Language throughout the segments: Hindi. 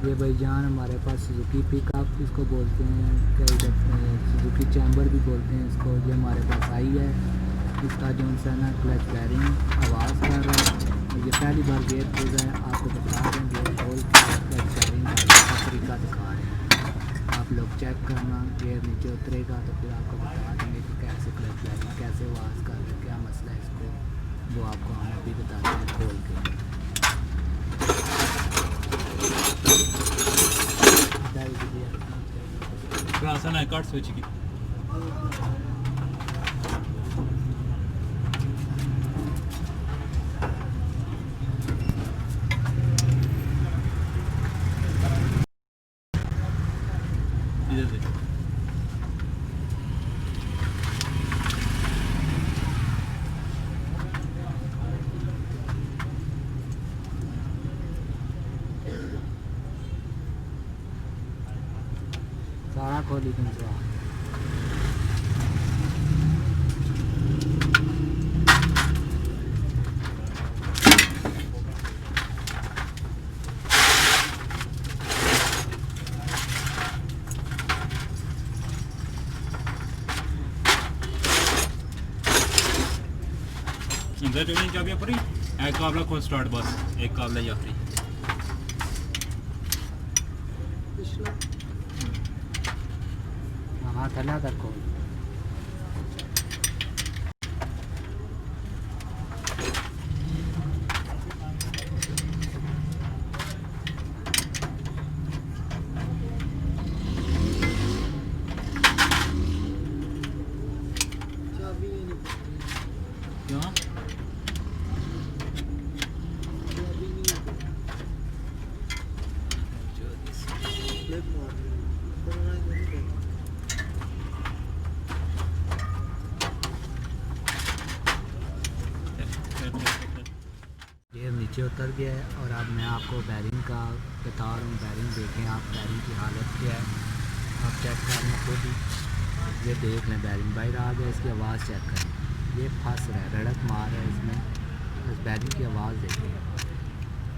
ये भाईजान हमारे पास सुजुकी पिकअप इसको बोलते हैं, कई कहते हैं सुजुकी चैम्बर भी बोलते हैं इसको। ये हमारे पास आई है, इसका जो है ना क्लच बेरिंग आवाज़ कर रहा है। ये पहली बार गेयर खोल रहा है, आपको बता दें गेयर खोल के क्लच बेरिंग का तरीका दिखा रहे हैं। आप लोग चेक करना, गेयर नीचे उतरेगा तो फिर आपको बता देंगे कि कैसे क्लच बेरिंग कैसे आवाज़ कर रहे हैं, क्या मसला है इसको, वो आपको हम अभी बताते हैं खोल के। आसान है कार्ड स्विच की। इधर से सारा खोली तुम से अंदर जो नहीं चाबियां पड़ी एक काबला को स्टार्ट बस एक काबला या फ्री हाँ थला तक खोल। क्यों ये नीचे उतर गया है और अब मैं आपको बैरिंग का बता रहा हूँ। बैरिंग देखें आप, बैरिंग की हालत क्या है आप चेक करना खुद ही। ये देख लें बैरिंग बाहर आ गया, इसकी आवाज़ चेक करें, ये फंस रहा है, रड़क मार रहा है इसमें। इस बैरिंग की आवाज़ देखें,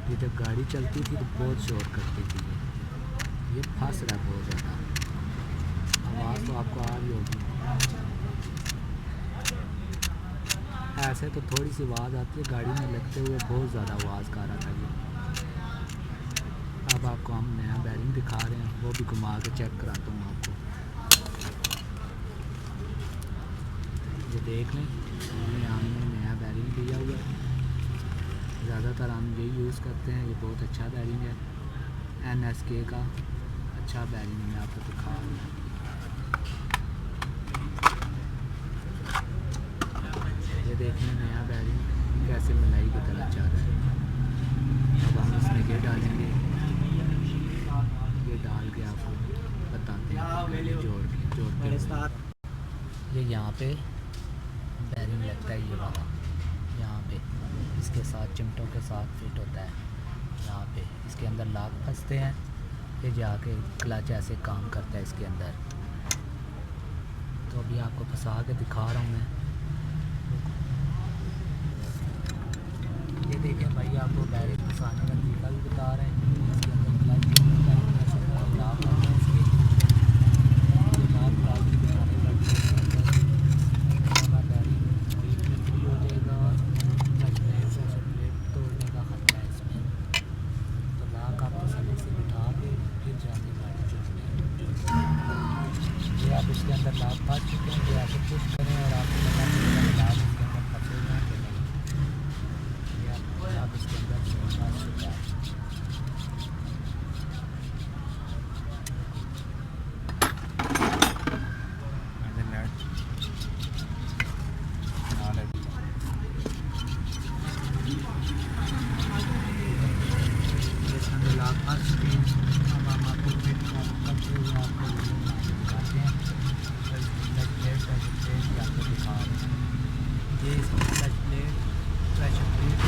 ये जब गाड़ी चलती थी तो बहुत शोर करती थी, ये फंस रहा है बहुत ज़्यादा। आवाज़ तो आपको आ रही होगी, ऐसे तो थोड़ी सी आवाज़ आती है, गाड़ी में लगते हुए बहुत ज़्यादा आवाज़ कर रहा था ये। अब आपको हम नया बैरिंग दिखा रहे हैं, वो भी घुमा के चेक कराता हूँ आपको। ये देख लें, हमने नया बैरिंग दिया हुआ है, ज़्यादातर हम यही यूज़ करते हैं। ये बहुत अच्छा बैरिंग है, NSK का अच्छा बैरिंग मैं आपको दिखा रहा हूँ। ये देखने नया बैरिंग कैसे मलाई की तरह जा रहा है। अब हम इसमें ये डालेंगे, ये डाल के आपको बताते हैं जोड़ के। ये यहाँ पे बैरिंग लगता है, ये वाला यहाँ पे इसके साथ चिमटों के साथ फिट होता है। यहाँ पे इसके अंदर लाक फंसते हैं, फिर जाके क्लच ऐसे काम करता है इसके अंदर। तो अभी आपको फंसा के दिखा रहा हूँ मैं। ये देखें भाई, आपको बैरिंग फंसाने का तरीका भी बता रहे हैं। इसके अंदर क्लच लाक होते हैं, इसके लाक की बनाने का बैरिंग बीच में फ्री हो जाएगा। क्लच प्लेट तोड़ने का खतरा है इसमें, तो लाक आप तसल्ली से बिठा के फिर जाके गाड़ी चलने। ये आप इसके अंदर लाक फंस चुके हैं, ये ऐसे पुश करें और आपको पता चलेगा लाक इसके अंदर फंसे हुए हैं कि नहीं। आप इसके अंदर फंस चुका है। लाख फंस चुके हैं। अब हम आपको करते हुए आपको दिखाते हैं। क्लच प्लेट आपको दिखा रहे हैं। ये इसकी clutch plate pressure plate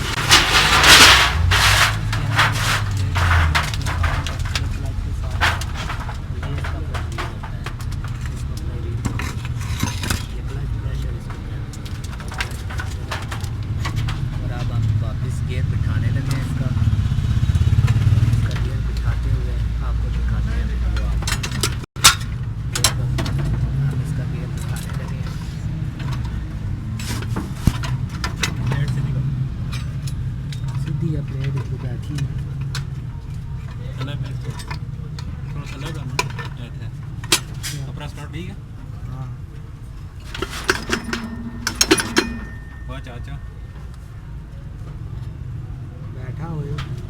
gear बिठाने लगे हैं। इसका गियर बिठाते हुए बैठी है प्लेट इसको बैठी है चला मैं इसको थोड़ा चला करना ऐसे अपना स्टार्ट ठीक है हाँ वाह चाचा बैठा हो